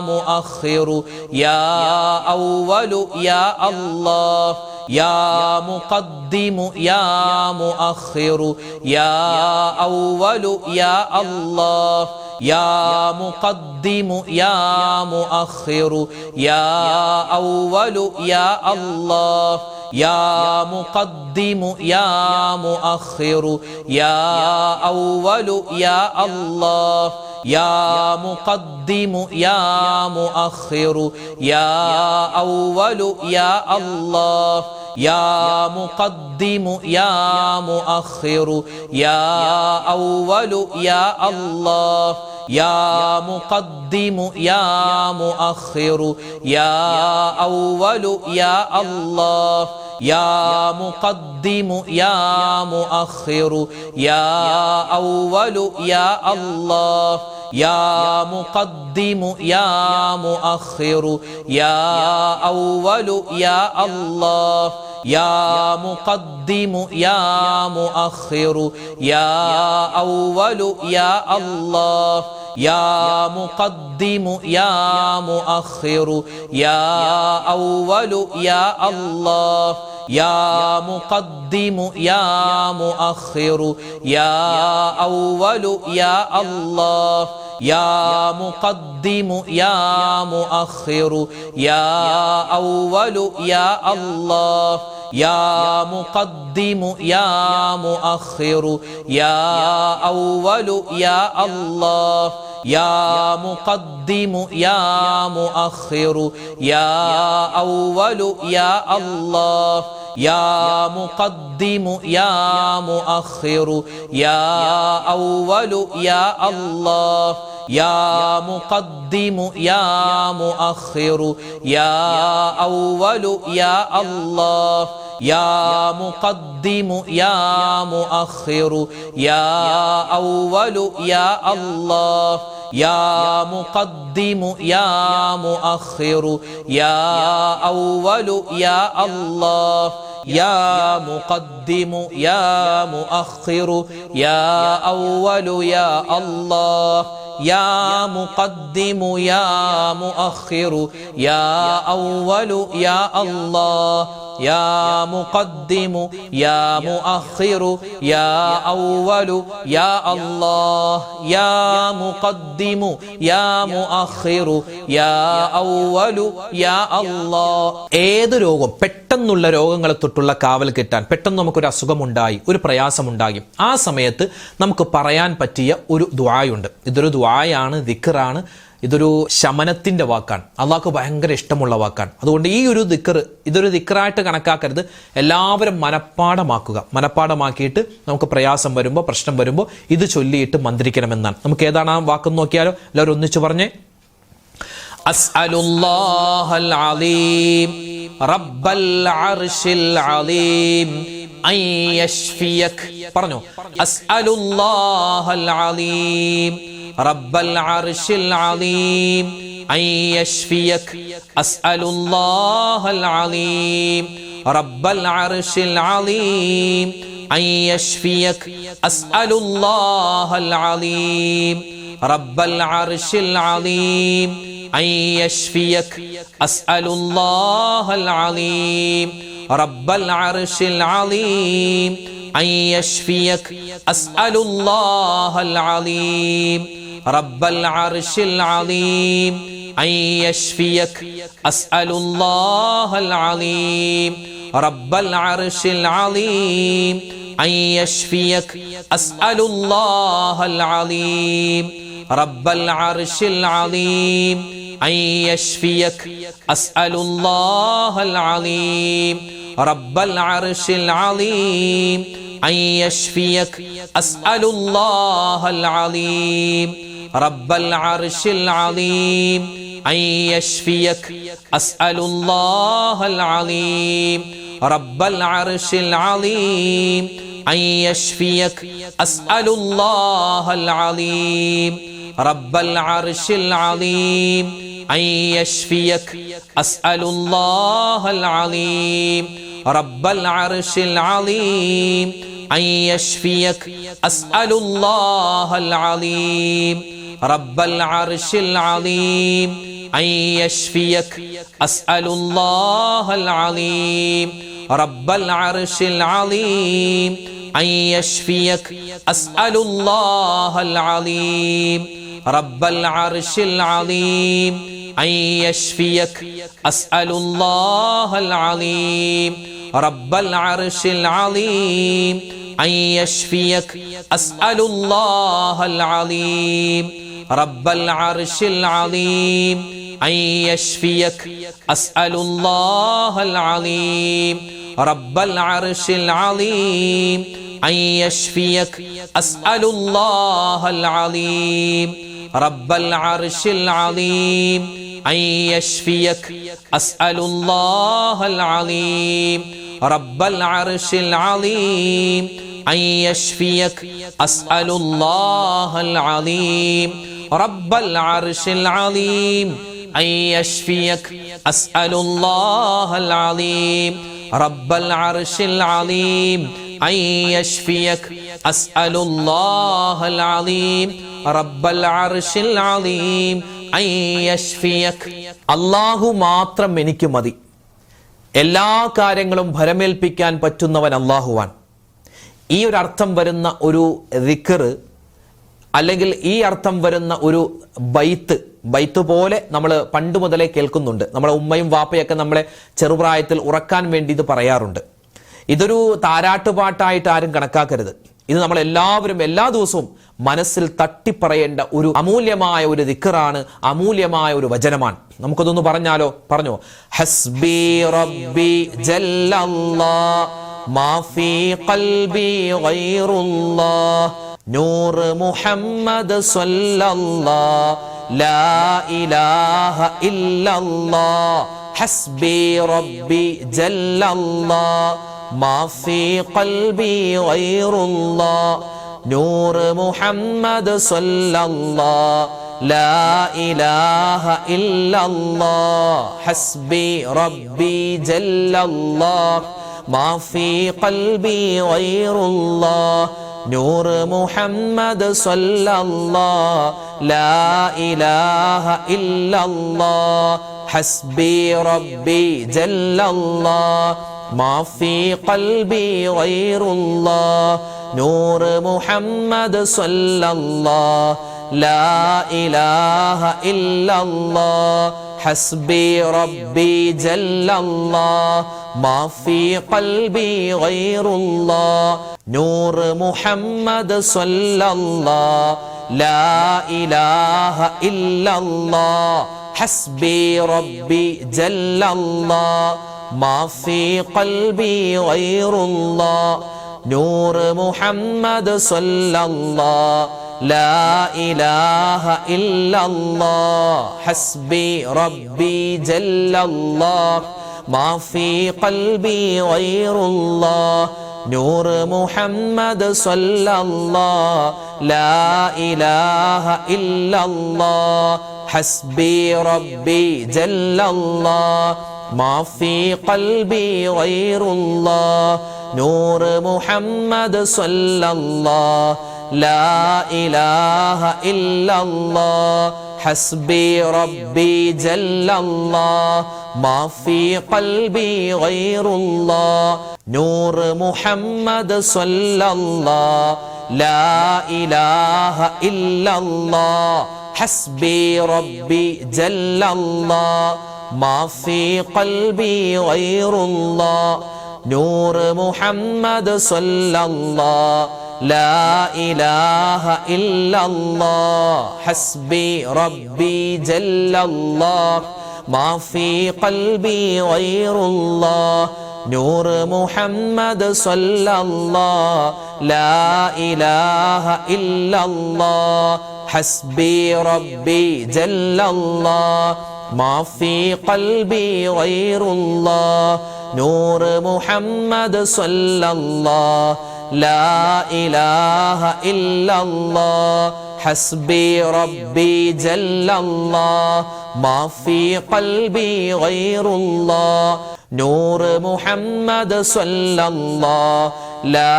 മുഅഖിറു യാ അവ്വലു യാ അല്ലാഹ്, യാ മുഖദ്ദിമു യാ മുഅഖിറു യാ അവ്വലു യാ അല്ലാഹ്, യാ മുഖദ്ദിമു യാ മുഅഖിറു യാ അവ്വലു യാ അല്ലാഹ്, യാ മുഖദ്ദിമു യാ മുഅഖിറു യാ അവ്വലു യാ അല്ലാഹ്, യാ മുഖദ്ദിമു യാ മുഅഖിറു യാ അവ്വലു യാ അല്ലാഹ്, യാ മുഖദ്ദിമു യാ മുഅഖിറു യാ അവ്വലു യാ അല്ലാഹ്, യാ മുഖദ്ദിമു യാ മുഅഖിറു യാ അവ്വലു യാ അല്ലാഹ്, യാ മുഖദ്ദിമു യാ മുഅഖിറു യാ അവ്വലു യാ അല്ലാഹ്, യാ മുഖദ്ദിമു യാ മുഅഖിറു യാ അവ്വലു യാ അല്ലാഹ്, യാ മുഖദ്ദിമു യാ മുഅഖിറു യാ അവ്വലു യാ അല്ലാഹ്, യാ മുഖദ്ദിമു യാ മുഅഖിറു യാ അവ്വലു യാ അല്ലാഹ്, യാ മുഖദ്ദിമു യാ മുഅഖിറു യാ അവ്വലു യാ അല്ലാഹ്, യാ മുഖദ്ദിമു യാ മുഅഖിറു യാ അവ്വലു യാ അല്ലാഹ്, യാ മുഖദ്ദിമു യാ മുഅഖിറു യാ അവ്വലു യാ അല്ലാഹ്, യാ മുഖദ്ദിമു യാ മുഅഖിറു യാ അവ്വലു യാ അല്ലാഹ്, യാ മുഖദ്ദിമു യാ മുഅഖിറു യാ അവ്വലു യാ അല്ലാഹ്, യാ മുഖദ്ദിമു യാ മുഅഖിറു യാ അവ്വലു യാ അല്ലാഹ്, യാ മുഖദ്ദിമു യാ മുഅഖിറു യാ അവ്വലു യാ അല്ലാഹ് യാ മുഖദ്ദിമു യാ മുഅഖിറു യാ അവ്വലു യാ അല്ലാഹ് യാ മുഖദ്ദിമു യാ മുഅഖിറു യാ അവ്വലു യാ അല്ലാഹ് യാ മുഖദ്ദിമു യാ മുഅഖിറു യാ അവ്വലു യാ അല്ലാഹ് യാ മുഖദ്ദിമു യാ മുഅഖിറു യാ അവ്വലു യാ അല്ലാഹ് യാ മുഖദ്ദിമു യാ മുഅഖിറു യാ അവ്വലു യാ അല്ലാഹ്. ഏത് രോഗം, പെട്ടെന്നുള്ള രോഗങ്ങളെ തൊട്ടുള്ള കാവൽ കിട്ടാൻ, പെട്ടെന്ന് നമുക്കൊരു അസുഖമുണ്ടായി, ഒരു പ്രയാസമുണ്ടായി, ആ സമയത്ത് നമുക്ക് പറയാൻ പറ്റിയ ഒരു ദുആയുണ്ട്. ഇതൊരു ദുആയാണ്, ദിക്റാണ്, ഇതൊരു ശമനത്തിന്റെ വാക്കാണ്, അള്ളാഹ്ക്ക് ഭയങ്കര ഇഷ്ടമുള്ള വാക്കാണ്. അതുകൊണ്ട് ഈ ഒരു ദിക്ർ ഇതൊരു ദിക്റായിട്ട് കണക്കാക്കരുത്, എല്ലാവരും മനപ്പാടമാക്കിയിട്ട് നമുക്ക് പ്രയാസം വരുമ്പോൾ, പ്രശ്നം വരുമ്പോൾ ഇത് ചൊല്ലിയിട്ട് മന്ത്രിക്കണമെന്നാണ്. നമുക്ക് ഏതാണ് ആ വാക്കെന്ന് നോക്കിയാലോ? എല്ലാവരും ഒന്നിച്ചു പറഞ്ഞേ. അസ്അലുല്ലാഹൽ അലീം റബ്ബൽ അർശിൽ അലീം അൻ യശ്ഫിയക്. പറഞ്ഞോ, അസ്അലുല്ലാഹൽ അലീം റബ്ബൽ അർശിൽ അലീം അൻ യശ്ഫിയക്. അസ്അലുല്ലാഹൽ അലീം റബ്ബൽ അർശിൽ അലീം അൻ യശ്ഫിയക്. അസ്അലുല്ലാഹൽ അലീം റബ്ബൽ അർശിൽ അലീം അൻ യശ്ഫിയക്. അസ്അലുല്ലാഹൽ അലീം റബ്ബൽ അർശിൽ അലീം അൻ യശ്ഫിയക്. അസ്അലുല്ലാഹൽ അലീം റബ്ബൽ അർശിൽ അലീം അൻ യശ്ഫിയക്. അസ്അലുല്ലാഹൽ അലീം റബ്ബൽ അർശിൽ അലീം അൻ യശ്ഫിയക്. അസ്അലുല്ലാഹൽ അലീം റബ്ബൽ അർശിൽ അലീം അൻ യശ്ഫിയക്. അസ്അലുല്ലാഹൽ അലീം റബ്ബൽ അർശിൽ അലീം അൻ യശ്ഫിയക്. അസ്അലുല്ലാഹൽ അലീം റബ്ബൽ അർശിൽ അലീം അൻ യശ്ഫിയക്. അസ്അലുല്ലാഹൽ അലീം റബ്ബൽ അർശിൽ അലീം അൻ യശ്ഫിയക്. അസ്അലുല്ലാഹൽ അലീം റബ്ബൽ അർശിൽ അലീം അൻ യശ്ഫിയക്. അസ്അലുല്ലാഹൽ അലീം റബ്ബൽ അർശിൽ അലീം അൻ യശ്ഫിയക്. അസ്അലുല്ലാഹൽ അലീം റബ്ബൽ അർശിൽ അലീം അൻ യശ്ഫിയക്. അസ്അലുല്ലാഹൽ അലീം റബ്ബൽ അർശിൽ അലീം അൻ യശ്ഫിയക്. അസ്അലുല്ലാഹൽ അലീം റബ്ബൽ അർശിൽ അലീം അൻ യശ്ഫിയക്. അസ്അലുല്ലാഹൽ അലീം റബ്ബൽ അർശിൽ അലീം അൻ യശ്ഫിയക്. അസ്അലുല്ലാഹൽ അലീം റബ്ബൽ അർശിൽ അലീം അൻ യശ്ഫിയക്. അസ്അലുല്ലാഹൽ അലീം റബ്ബൽ അർശിൽ അലീം അൻ യശ്ഫിയക്. അസ്അലുല്ലാഹൽ അലീം റബ്ബൽ അർശിൽ അലീം അൻ യശ്ഫിയക്. അസ്അലുല്ലാഹൽ അലീം റബ്ബൽ അർശിൽ അലീം അൻ യശ്ഫിയക്. അസ്അലുല്ലാഹൽ അലീം റബ്ബൽ അർശിൽ അലീം അൻ യശ്ഫിയക്. അസ്അലുല്ലാഹൽ അലീം റബ്ബൽ അർശിൽ അലീം അൻ യശ്ഫിയക്. അസ്അലുല്ലാഹൽ അലീം റബ്ബൽ അർശിൽ അലീം അൻ യശ്ഫിയക്. അല്ലാഹു മാത്രം എനിക്ക് മതി, എല്ലാ കാര്യങ്ങളും ഭരമേൽപ്പിക്കാൻ പറ്റുന്നവൻ അല്ലാഹുവാൻ. ഈ ഒരു അർത്ഥം വരുന്ന ഒരു ദിക്ർ അല്ലെങ്കിൽ ഈ അർത്ഥം വരുന്ന ഒരു ബൈത്ത് പോലെ നമ്മൾ പണ്ട് മുതലേ കേൾക്കുന്നുണ്ട്. നമ്മളെ ഉമ്മയും വാപ്പയൊക്കെ നമ്മളെ ചെറുപ്രായത്തിൽ ഉറക്കാൻ വേണ്ടി ഇത് പറയാറുണ്ട്. ഇതൊരു താരാട്ടുപാട്ടായിട്ട് ആരും കണക്കാക്കരുത്. ഇത് നമ്മളെല്ലാവരും എല്ലാ ദിവസവും മനസ്സിൽ തട്ടിപ്പറയേണ്ട ഒരു അമൂല്യമായ ഒരു ദിക്റാണ്, അമൂല്യമായ ഒരു വചനമാണ്. നമുക്കതൊന്ന് പറഞ്ഞാലോ? പറഞ്ഞോ. ഹസ്ബി റബ്ബി ജല്ലല്ലാഹ് മാ ഫീ ഖൽബി ഗൈറുല്ലാഹ് നൂർ മുഹമ്മദ് സ്വല്ലല്ലാഹ് ലാ ഇലാഹ ഇല്ലല്ലാഹ് ഹസ്ബി റബ്ബി ജല്ലല്ലാഹ് മാ ഫീ ഖൽബി ഗൈറുല്ലാഹ് നൂർ മുഹമ്മദ് സല്ലല്ലാഹ് ലാ ഇലാഹ ഇല്ലല്ലാഹ് ഹസ്ബി റബ്ബി ജല്ലല്ലാഹ് മാ ഫീ ഖൽബി ഗൈറുല്ലാഹ് നൂർ മുഹമ്മദ് സല്ലല്ലാഹ് ലാ ഇലാഹ ഇല്ലല്ലാഹ് ഹസ്ബി റബ്ബി ജല്ലല്ലാഹ് മാ ഫീ ഖൽബി ഗൈറുല്ലാഹ് നൂർ മുഹമ്മദ് സല്ലല്ലാഹ് ലാ ഇലാഹ ഇല്ലല്ലാഹ് ഹസ്ബി റബ്ബി ജല്ലല്ലാഹ് മാ ഫീ ഖൽബി ഗൈറുല്ലാഹ് നൂർ മുഹമ്മദ് സല്ലല്ലാഹ് ലാ ഇലാഹ ഇല്ലല്ലാഹ് ഹസ്ബി റബ്ബി ജല്ലല്ലാഹ് മാ ഫീ ഖൽബി ഗൈറുല്ലാഹ് നൂർ മുഹമ്മദ് സല്ലല്ലാഹ് ലാ ഇലാഹ ഇല്ലല്ലാഹ് ഹസ്ബി റബ്ബി ജല്ലല്ലാഹ് മാ ഫീ ഖൽബി ഗൈറുല്ലാഹ് നൂർ മുഹമ്മദ് സല്ലല്ലാഹ് ലാ ഇലാഹ ഇല്ലല്ലാഹ് ഹസ്ബി റബ്ബി ജല്ലല്ലാഹ് മാ ഫീ ഖൽബി ഗൈറുല്ലാഹ് നൂർ മുഹമ്മദ് സല്ലല്ലാഹ് ലാ ഇലാഹ ഇല്ലല്ലാഹ് ഹസ്ബി റബ്ബി ജല്ലല്ലാഹ് മാ ഫീ ഖൽബി ഗൈറുല്ലാഹ് നൂർ മുഹമ്മദ് സല്ലല്ലാഹ് ലാ ഇലാഹ ഇല്ലല്ലാഹ് ഹസ്ബി റബ്ബി ജല്ലല്ലാഹ് മാ ഫീ ഖൽബി ഗൈറുല്ലാഹ് നൂർ മുഹമ്മദ് സല്ലല്ലാഹ് ലാ ഇലാഹ ഇല്ലല്ലാഹ് ഹസ്ബി റബ്ബി ജല്ലല്ലാഹ് മാ ഫീ ഖൽബി ഗൈറുല്ലാഹ് നൂർ മുഹമ്മദ് സല്ലല്ലാഹ് ലാ ഇലാഹ ഇല്ലല്ലാഹ് ഹസ്ബി റബ്ബി ജല്ലല്ലാഹ് മാ ഫീ ഖൽബി ഗൈറുല്ലാഹ് നൂർ മുഹമ്മദ് സല്ലല്ലാഹ് ലാ ഇലാഹ ഇല്ലല്ലാഹ് ഹസ്ബി റബ്ബി ജല്ലല്ലാഹ് മാ ഫീ ഖൽബി ഗൈറുല്ലാഹ് നൂർ മുഹമ്മദ് സല്ലല്ലാഹ് ലാ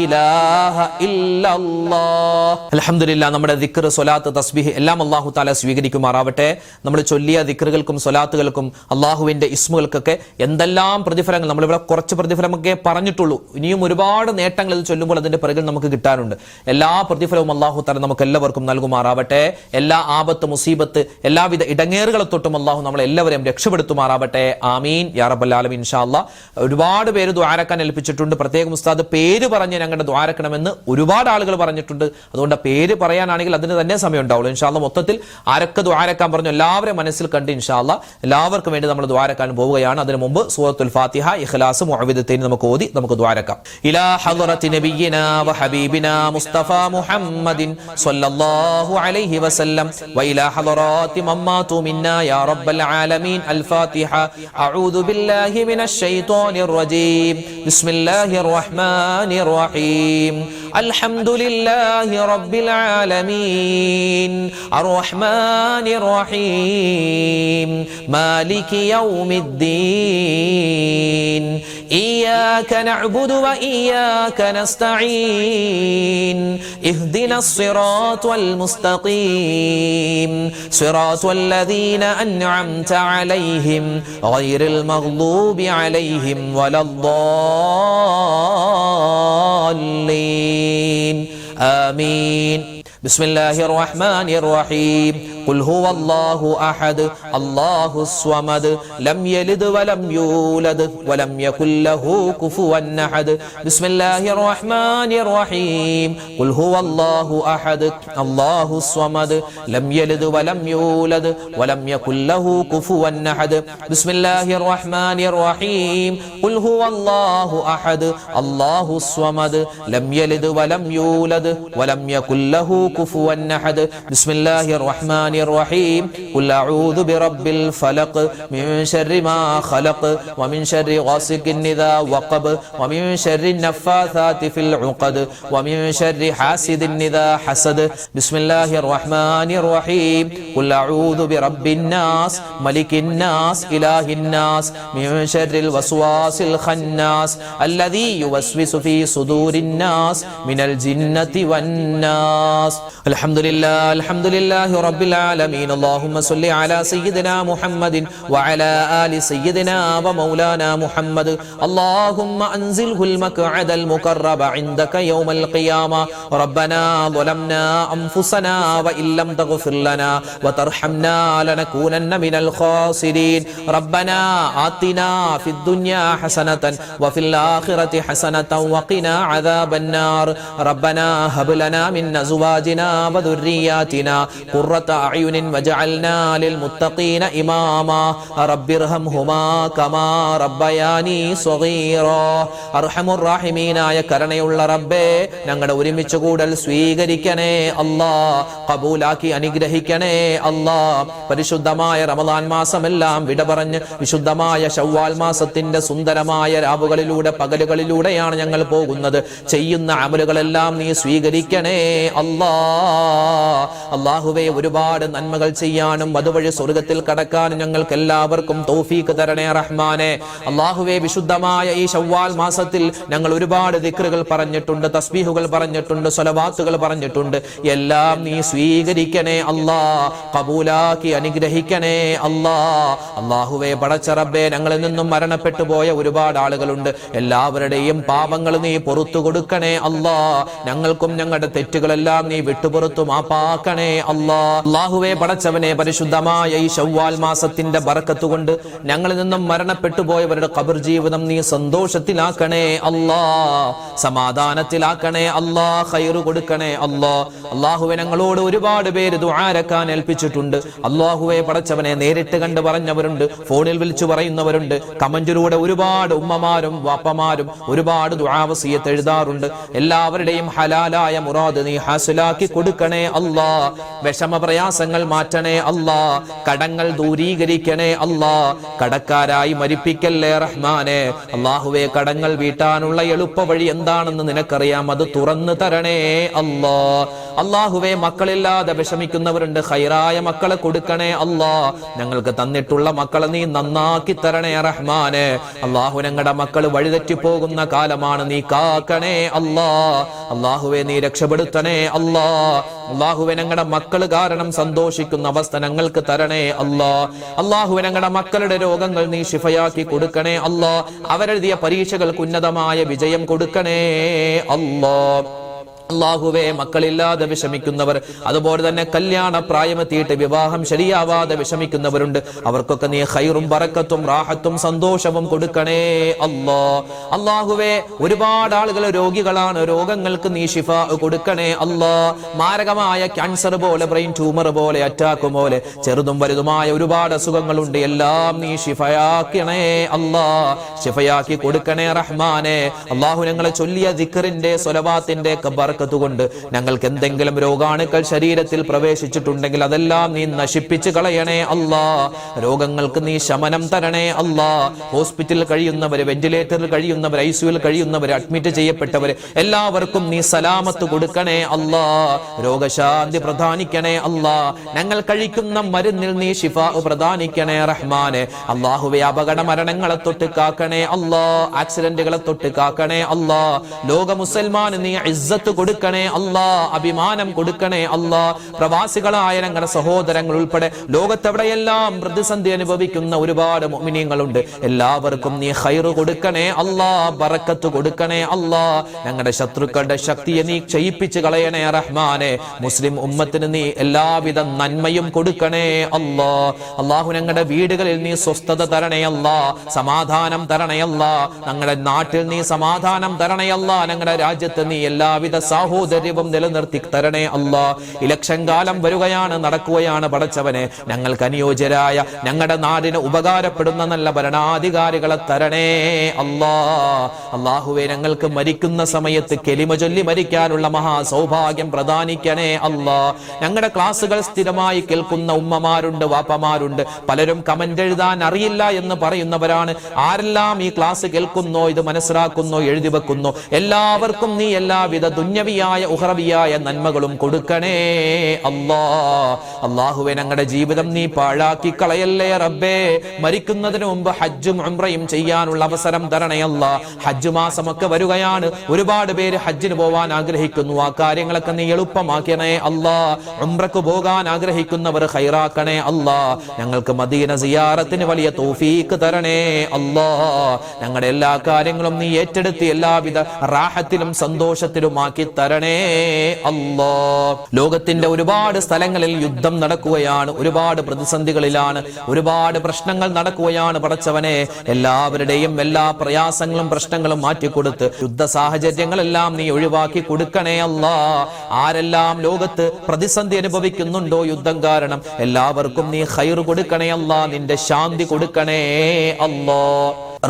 ഇലാഹ ഇല്ലല്ലാഹ്. അൽഹംദുലില്ലാഹ്, നമ്മുടെ ദിക്ർ, സ്വലാത്ത്, തസ്ബീഹ് എല്ലാം അല്ലാഹു തആല സ്വീകരിക്കുമാറാവട്ടെ. നമ്മൾ ചൊല്ലിയ ദിക്റുകൾക്കും സ്വലാത്തുകൾക്കും അല്ലാഹുവിന്റെ ഇസ്മുകൾക്കൊക്കെ എന്തെല്ലാം പ്രതിഫലങ്ങൾ, നമ്മളിവിടെ കുറച്ച് പ്രതിഫലമൊക്കെ പറഞ്ഞിട്ടുള്ളൂ. ഇനിയും ഒരുപാട് നേട്ടങ്ങൾ ഇത് ചൊല്ലുമ്പോൾ അതിന്റെ പിറകിൽ നമുക്ക് കിട്ടാനുണ്ട്. എല്ലാ പ്രതിഫലവും അല്ലാഹു തആല നമുക്ക് എല്ലാവർക്കും നൽകുമാറാവട്ടെ. എല്ലാ ആപത്ത്, മുസീബത്ത്, എല്ലാവിധ ഇടങ്ങേറുകളെ തൊട്ടും അല്ലാഹു നമ്മളെ എല്ലാവരെയും രക്ഷപ്പെടുത്തുമാറാവട്ടെ. ആമീൻ യാ റബ്ബൽ ആലമീൻ. ഇൻഷാ അല്ലാഹ് ഒരുപാട് പേര് ദുആരക്കാൻ ഏൽപ്പിച്ചിട്ടുണ്ട്. പ്രത്യേകം ഉസ്താദ് പേര് പറഞ്ഞ് ഞങ്ങളുടെ ദ്വാരക്കണമെന്ന് ഒരുപാട് ആളുകൾ പറഞ്ഞിട്ടുണ്ട്. അതുകൊണ്ട് പേര് പറയാനാണെങ്കിൽ അതിന് തന്നെ സമയം ഉണ്ടാവുള്ളൂ. ഇൻഷാ അല്ലാഹ് മൊത്തത്തിൽ ആരൊക്കെ ദ്വാരക്കാൻ പറഞ്ഞു എല്ലാവരും മനസ്സിൽ കണ്ട് ഇൻഷാ അല്ലാഹ് എല്ലാവർക്കും വേണ്ടി നമ്മൾ ദ്വാരക്കാൻ പോവുകയാണ്. അതിനു മുമ്പ് സൂറത്തുൽ ഫാത്തിഹ, ഇഖ്ലാസ്, മുഅവ്വിദത്തൈൻ നമുക്ക് ഓതി നമുക്ക് ദ്വാരക്കാം. ഇലാ ഹളറത്തി നബിയിനാ വ ഹബീബിനാ മുസ്തഫ മുഹമ്മദിൻ സ്വല്ലല്ലാഹു അലൈഹി വസല്ലം വ ഇലാ ഹളറാത്തി മമ്മാതു മിന്നാ യാ റബ്ബൽ ആലമീൻ. അൽ ഫാത്തിഹ. അഊദു ബില്ലാഹി മിനശ് ശൈത്വാനിർ റജീം. ബിസ്മില്ലാഹിർ റഹ്മാനിർ الرحيم. الحمد لله رب العالمين الرحمن الرحيم مالك يوم الدين إياك نعبد وإياك نستعين اهدنا الصراط المستقيم صراط الذين أنعمت عليهم غير المغضوب عليهم ولا الضالين آمين. بسم الله الرحمن الرحيم. قل هو الله أحد الله الصمد لم يلد ولم يولد ولم يكن له كفوا أحد. بسم الله الرحمن الرحيم. قل هو الله أحد الله الصمد لم يلد ولم يولد ولم يكن له كفوا أحد. بسم الله الرحمن الرحيم. قل هو الله أحد الله الصمد لم يلد ولم يولد ولم يكن له كفوا أحد. بسم الله الرحمن الرحيم قل أعوذ برب الفلق من شر ما خلق ومن شر غاسق إذا وقب ومن شر النفاثات في العقد ومن شر حاسد إذا حسد بسم الله الرحمن الرحيم قل أعوذ برب الناس ملك الناس إله الناس من شر الوسواس الخناس الذي يوسوس في صدور الناس من الجنة والناس الحمد لله رب العالمين اللهم صل على سيدنا محمد وعلى آل سيدنا ومولانا محمد اللهم أنزله المقعد المقرب عندك يوم القيامة ربنا ظلمنا أنفسنا وإن لم تغفر لنا وترحمنا لنكونن من الخاسرين ربنا آتنا في الدنيا حسنة وفي الآخرة حسنة وقنا عذاب النار ربنا هب لنا من أزواجنا وذرياتنا قرة أعين واجعلنا للمتقين إماما رب ارحمهما كما ربياني صغيرا أرحم الراحمين ആയ കരുണയുള്ള റബ്ബേ ഞങ്ങളുടെ ഒരുമിച്ച് കൂടൽ സ്വീകരിക്കണേ അല്ലാ ഖബൂലാക്കി അനുഗ്രഹിക്കണേ അല്ലാ പരിശുദ്ധമായ റമദാൻ മാസമെല്ലാം വിട പറഞ്ഞ് വിശുദ്ധമായ ശവ്വാൽ മാസത്തിന്റെ സുന്ദരമായ രാവുകളിലൂടെ പകലുകളിലൂടെയാണ് ഞങ്ങൾ പോകുന്നത് ചെയ്യുന്ന അമലുകളെല്ലാം നീ സ്വീകരിക്കണേ അല്ലാ അല്ലാഹുവേ ഒരുപാട് നന്മകൾ ചെയ്യാനും അതുവഴി സ്വർഗ്ഗത്തിൽ കടക്കാനും ഞങ്ങൾക്ക് എല്ലാവർക്കും തൗഫീഖ് തരണേ റഹ്മാനെ അല്ലാഹുവേ വിശുദ്ധമായ ഈ ശവ്വാൽ മാസത്തിൽ ഞങ്ങൾ ഒരുപാട് ദിക്റുകൾ പറഞ്ഞിട്ടുണ്ട് തസ്ബീഹുകൾ പറഞ്ഞിട്ടുണ്ട് സ്വലവാത്തുകൾ പറഞ്ഞിട്ടുണ്ട് എല്ലാം നീ സ്വീകരിക്കണേ അല്ലാ ഖബൂലാക്കി അനുഗ്രഹിക്കണേ അല്ലാ അല്ലാഹുവേ പടച്ച റബ്ബേ ഞങ്ങളിൽ നിന്നും മരണപ്പെട്ടു പോയ ഒരുപാട് ആളുകളുണ്ട് എല്ലാവരുടെയും പാപങ്ങൾ നീ പുറത്തു കൊടുക്കണേ അല്ലാ ഞങ്ങൾക്കും ഞങ്ങളുടെ തെറ്റുകളെല്ലാം നീ വിട്ടുപുറത്തു മാപ്പാക്കണേ അല്ലാ അല്ലാഹുവേ പടച്ചവനെ പരിശുദ്ധമായ ഈ ശവ്വാൽ മാസത്തിന്റെ ബറക്കത്ത് കൊണ്ട് ഞങ്ങളിൽ നിന്നും മരണപ്പെട്ടു പോയവരുടെ ഖബർ ജീവിതം നീ സന്തോഷത്തിലാക്കണേ അല്ലാ സമാധാനത്തിലാക്കണേ അല്ലാ ഖൈർ കൊടുക്കണേ അല്ലാ അല്ലാഹുവേ ഞങ്ങളോട് ഒരുപാട് പേര് ദുആരക്കാൻ ഏൽപ്പിച്ചിട്ടുണ്ട് അല്ലാഹുവേ പടച്ചവനെ നേരിട്ട് കണ്ട് പറഞ്ഞവരുണ്ട് ഫോണിൽ വിളിച്ചു പറയുന്നവരുണ്ട് കമന്റിലൂടെ ഒരുപാട് ഉമ്മമാരും വാപ്പമാരും ഒരുപാട് ദുആ വസിയത്ത് എഴുതാറുണ്ട് എല്ലാവരുടെയും ഹലാലായ മുറാദ് നീ ഹാസിലാക്കി കൊടുക്കണേ അല്ലാ വിഷമ പ്രയാസങ്ങൾ മാറ്റണേ അല്ലാ കടങ്ങൾ ദൂരീകരിക്കണേ അല്ലാ കടക്കാരായി മരിപ്പിക്കല്ലേ റഹ്മാനെ അല്ലാഹുവേ കടങ്ങൾ വീട്ടാനുള്ള എളുപ്പ വഴി എന്താണെന്ന് നിനക്കറിയാം അത് തുറന്നു തരണേ അല്ലാ അല്ലാഹുവേ മക്കളില്ലാതെ വിഷമിക്കുന്നവരുണ്ട് ഖൈറായ മക്കളെ കൊടുക്കണേ അല്ലാ ഞങ്ങൾക്ക് തന്നിട്ടുള്ള മക്കളെ നീ നന്നാക്കി തരണേ റഹ്മാനെ അല്ലാഹു ഞങ്ങളുടെ മക്കൾ വഴിതെറ്റി പോകുന്ന കാലമാണ് നീ കാക്കണേ അല്ലാ അല്ലാഹുവേ നീ രക്ഷപ്പെടുത്തണേ അല്ലാ അല്ലാഹുവേ ഞങ്ങളുടെ മക്കൾ കാരണം സന്തോഷിക്കുന്ന അവസ്ഥ ഞങ്ങൾക്ക് തരണേ അല്ലാ അല്ലാഹുവേ ഞങ്ങളുടെ മക്കളുടെ രോഗങ്ങൾ നീ ശിഫയാക്കി കൊടുക്കണേ അല്ലാ അവരെഴുതിയ പരീക്ഷകൾക്ക് ഉന്നതമായ വിജയം കൊടുക്കണേ അല്ലാ അല്ലാഹുവേ മക്കളില്ലാതെ വിഷമിക്കുന്നവർ അതുപോലെ തന്നെ കല്യാണ പ്രായമെത്തിയിട്ട് വിവാഹം ശരിയാവാതെ വിഷമിക്കുന്നവരുണ്ട് അവർക്കൊക്കെ നീ ഖൈറും ബറക്കത്തും റാഹത്തും സന്തോഷവും കൊടുക്കണേ അല്ലാ അല്ലാഹുവേ ഒരുപാട് ആളുകൾ രോഗികളാണ് രോഗങ്ങൾക്ക് നീ ശിഫ കൊടുക്കണേ അല്ലാ മാരകമായ ക്യാൻസർ പോലെ ബ്രെയിൻ ട്യൂമർ പോലെ അറ്റാക്ക് പോലെ ചെറുതും വലുതുമായ ഒരുപാട് അസുഖങ്ങളുണ്ട് എല്ലാം നീ ശിഫയാക്കണേ അല്ലാ ശിഫയാക്കി കൊടുക്കണേ റഹ്മാനെ അല്ലാഹു ഞങ്ങളെ ചൊല്ലിയ ദിക്റിന്റെ സ്വലവാത്തിന്റെ കൊണ്ട് ഞങ്ങൾക്ക് എന്തെങ്കിലും രോഗാണുക്കൾ ശരീരത്തിൽ പ്രവേശിച്ചിട്ടുണ്ടെങ്കിൽ അതെല്ലാം നീ നശിപ്പിച്ചു കളയണേ അല്ലാ രോഗങ്ങൾക്ക് നീ ശമനം തരണേ അല്ലാ ഹോസ്പിറ്റലിൽ കഴിയുന്നവര് വെന്റിലേറ്ററിൽ കഴിയുന്നവർ ഐസിയുവിൽ കഴിയുന്നവർ അഡ്മിറ്റ് ചെയ്യപ്പെട്ടവര് എല്ലാവർക്കും നീ സലാമത്ത് കൊടുക്കണേ അല്ലാ രോഗശാന്തി പ്രദാനിക്കണേ അല്ലാ ഞങ്ങൾ കഴിക്കുന്ന മരുന്നിൽ നീ ശിഫാ പ്രദാനിക്കണേ റഹ്മാനെ അല്ലാഹുവേ അപകട മരണങ്ങളെ തൊട്ട് കാക്കണേ അല്ലാ ആക്സിഡന്റുകളെ തൊട്ട് കാക്കണേ അല്ലാ ലോക മുസൽമാന് നീ ഇസ്സത്ത് കൊടുക്കണേ അല്ലാ അഭിമാനം കൊടുക്കണേ അല്ലാ പ്രവാസികളായ ഞങ്ങളുടെ സഹോദരങ്ങൾ ഉൾപ്പെടെ ലോകത്തെവിടെയെല്ലാം പ്രതിസന്ധി അനുഭവിക്കുന്ന ഒരുപാട് മുഅ്മിനീങ്ങളുണ്ട് എല്ലാവർക്കും നീ ഖൈർ കൊടുക്കണേ അല്ലാ ബറക്കത്ത് കൊടുക്കണേ അല്ലാ ഞങ്ങളുടെ ശത്രുക്കളുടെ ശക്തിയെ നീ ക്ഷയിപ്പിച്ച് കളയണേ റഹ്മാനെ മുസ്ലിം ഉമ്മത്തിന് നീ എല്ലാവിധ നന്മയും കൊടുക്കണേ അല്ലാ അല്ലാഹു ഞങ്ങളുടെ വീടുകളിൽ നീ സ്വസ്ഥത തരണേ അല്ലാ സമാധാനം തരണേ അല്ലാ ഞങ്ങളുടെ നാട്ടിൽ നീ സമാധാനം തരണേ അല്ലാ ഞങ്ങളുടെ രാജ്യത്ത് നീ എല്ലാവിധ സാഹോദര്യവും നിലനിർത്തി തരണേ അല്ലാ. ഇലക്ഷൻ കാലം വരികയാണ്, നടക്കുകയാണ്. പടച്ചവനെ, ഞങ്ങൾക്ക് അനുയോജ്യരായ, ഞങ്ങളുടെ നാടിന് ഉപകാരപ്പെടുന്ന നല്ല ഭരണാധികാരികളെ തരണേ അല്ലാ. അല്ലാഹുവേ, ഞങ്ങൾക്ക് മരിക്കുന്ന സമയത്ത് കെലിമ ചൊല്ലി മരിക്കാനുള്ള മഹാ സൗഭാഗ്യം പ്രദാനിക്കണേ അല്ലാ. ഞങ്ങളുടെ ക്ലാസുകൾ സ്ഥിരമായി കേൾക്കുന്ന ഉമ്മമാരുണ്ട്, വാപ്പമാരുണ്ട്. പലരും കമന്റ് എഴുതാൻ അറിയില്ല എന്ന് പറയുന്നവരാണ്. ആരെല്ലാം ഈ ക്ലാസ് കേൾക്കുന്നോ, ഇത് മനസ്സിലാക്കുന്നോ, എഴുതി വെക്കുന്നോ, എല്ലാവർക്കും നീ എല്ലാവിധ ദുന്യവിയായ ഉഖറവിയായ നന്മകളും കൊടുക്കണേ അല്ലാ. അല്ലാഹുവേ, ഞങ്ങളുടെ ജീവിതം നീ പാഴാക്കി കളയല്ലേ റബ്ബേ. മരിക്കുന്നതിന് മുമ്പ് ഹജ്ജും ഉംറയും ചെയ്യാനുള്ള അവസരം തരണേ അല്ലാ. ഹജ്ജ് മാസമൊക്കെ വരികയാണ്. ഒരുപാട് പേര് ഹജ്ജിന് പോവാൻ ആഗ്രഹിക്കുന്നു. ആ കാര്യങ്ങളൊക്കെ നീ എളുപ്പമാക്കണേ അല്ലാ. ഉംറക്ക് പോകാൻ ആഗ്രഹിക്കുന്നവർ ഖൈറാക്കണേ അല്ലാ. ഞങ്ങൾക്ക് മദീന സിയാറത്തിന് വലിയ തൗഫീഖ് തരണേ അല്ലാ. ഞങ്ങളുടെ എല്ലാ കാര്യങ്ങളും നീ ഏറ്റെടുത്ത് എല്ലാവിധ റാഹത്തിലും സന്തോഷത്തിലും ആക്കി തരണേ അല്ലാ. ലോകത്തിന്റെ ഒരുപാട് സ്ഥലങ്ങളിൽ യുദ്ധം നടക്കുകയാണ്, ഒരുപാട് പ്രതിസന്ധികളിലാണ്, ഒരുപാട് പ്രശ്നങ്ങൾ നടക്കുകയാണ്. പടച്ചവനെ, എല്ലാവരുടെയും എല്ലാ പ്രയാസങ്ങളും പ്രശ്നങ്ങളും മാറ്റിക്കൊടുത്ത് യുദ്ധ സാഹചര്യങ്ങളെല്ലാം നീ ഒഴിവാക്കി കൊടുക്കണേ അല്ലാ. ആരെല്ലാം ലോകത്ത് പ്രതിസന്ധി അനുഭവിക്കുന്നുണ്ടോ യുദ്ധം കാരണം, എല്ലാവർക്കും നീ ഖൈർ കൊടുക്കണേ അല്ലാ. നിന്റെ ശാന്തി കൊടുക്കണേ അല്ലാ.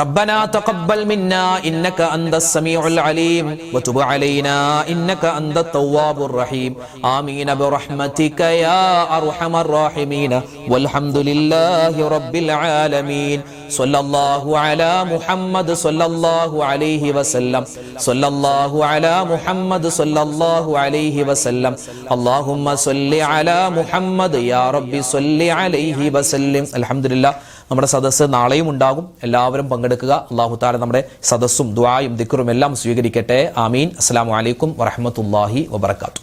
ربنا تقبل منا إنك أنت السميع العليم وتب علينا إنك أنت التواب الرحيم آمين برحمتك يا أرحم الراحمين والحمد لله رب العالمين صلى الله على محمد صلى الله عليه وسلم صلى الله على محمد صلى الله عليه وسلم اللهم صل على محمد يا رب صل عليه وسلم. الحمد لله. നമ്മുടെ സദസ്സ് നാളെയും ഉണ്ടാകും. എല്ലാവരും പങ്കെടുക്കുക. അല്ലാഹു തആല നമ്മുടെ സദസ്സും ദുആയും ദിക്റും എല്ലാം സ്വീകരിക്കട്ടെ. ആമീൻ. അസ്സലാമു അലൈക്കും വറഹ്മത്തുള്ളാഹി വബറകാതുഹു.